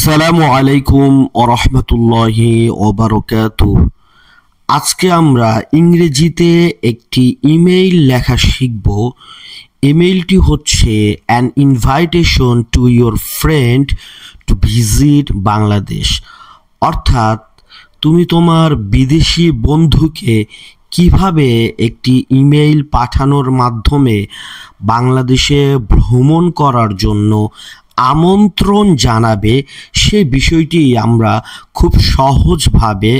আসসালামু আলাইকুম ওয়া রাহমাতুল্লাহি ওয়া বারাকাতুহু। আজকে আমরা ইংরেজিতে একটি ইমেইল লেখা শিখব। ইমেইলটি হচ্ছে an invitation to your friend to visit Bangladesh. অর্থাৎ তুমি তোমার বিদেশি বন্ধুকে কিভাবে একটি ইমেইল পাঠানোর মাধ্যমে বাংলাদেশে ভ্রমণ করার জন্য আমন্ত্রণ জানাবে, সে বিষয়টি আমরা খুব সহজভাবে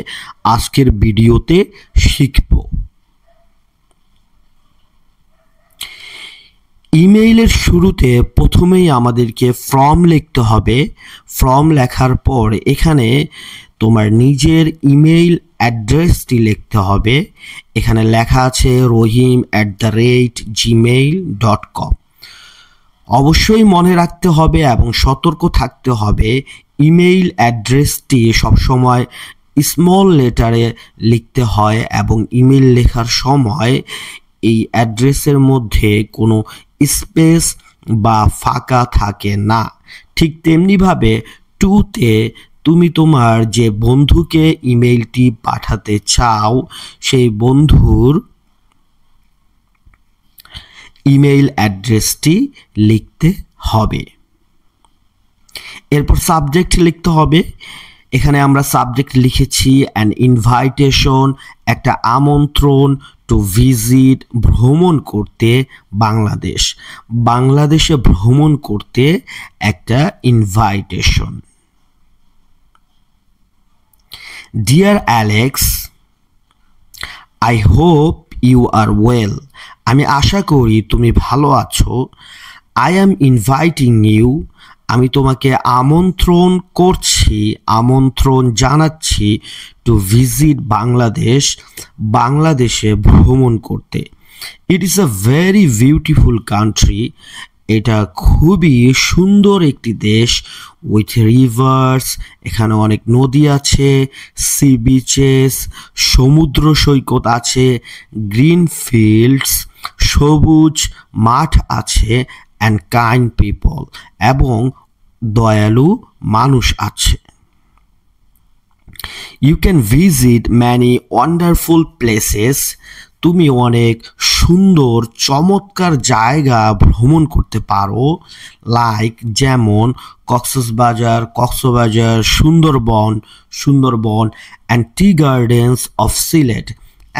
আজকের ভিডিওতে শিখব। ইমেইলের শুরুতে প্রথমেই আমাদেরকে ফর্ম লিখতে হবে। ফর্ম লেখার পর এখানে তোমার নিজের ইমেইল অ্যাড্রেসটি লিখতে হবে। এখানে লেখা আছে rahim@gmail.com। অবশ্যই মনে রাখতে হবে এবং সতর্ক থাকতে হবে, ইমেইল অ্যাড্রেসটি সবসময় স্মল লেটারে লিখতে হয় এবং ইমেইল লেখার সময় এই অ্যাড্রেসের মধ্যে কোনো স্পেস বা ফাঁকা থাকে না। ঠিক তেমনিভাবে টুতে তুমি তোমার যে বন্ধুকে ইমেইলটি পাঠাতে চাও সেই বন্ধুর ইমেইল অ্যাড্রেসটি লিখতে হবে। এরপর সাবজেক্ট লিখতে হবে। এখানে আমরা সাবজেক্ট লিখেছি অ্যান ইনভাইটেশন, একটা আমন্ত্রণ, টু ভিজিট ভ্রমণ করতে বাংলাদেশ, বাংলাদেশে ভ্রমণ করতে একটা invitation. Dear Alex, I hope you are well, আমি আশা করি তুমি ভালো আছো। আই অ্যাম ইনভাইটিং ইউ, আমি তোমাকে আমন্ত্রণ করছি, আমন্ত্রণ জানাচ্ছি, টু ভিজিট বাংলাদেশ, বাংলাদেশে ভ্রমণ করতে। It is a very beautiful country, এটা খুবই সুন্দর একটি দেশ। উইথ রিভার্স, এখানে অনেক নদী আছে, সি বিচেস, সমুদ্র সৈকত আছে, গ্রিন ফিল্ডস, সবুজ মাঠ আছে, অ্যান্ড কাইন্ড পিপল, এবং দয়ালু মানুষ আছে। You can visit many wonderful places, তুমি অনেক সুন্দর চমৎকার জায়গা ভ্রমণ করতে পারো। লাইক যেমন Cox's Bazar, Sundarban and tea gardens of Sylhet,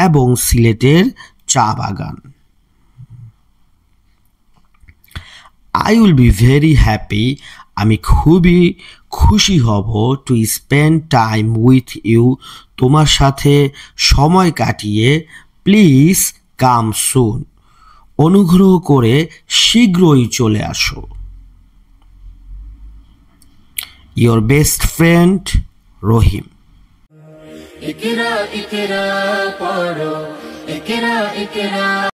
এবং সিলেটের চা বাগান। I will be very happy, আমি খুবই খুশি হব, to spend time with you, তোমার সাথে সময় কাটিয়ে। প্লিজ কাম সুন, অনুগ্রহ করে শীঘ্রই চলে আসো। Your best friend Rahim.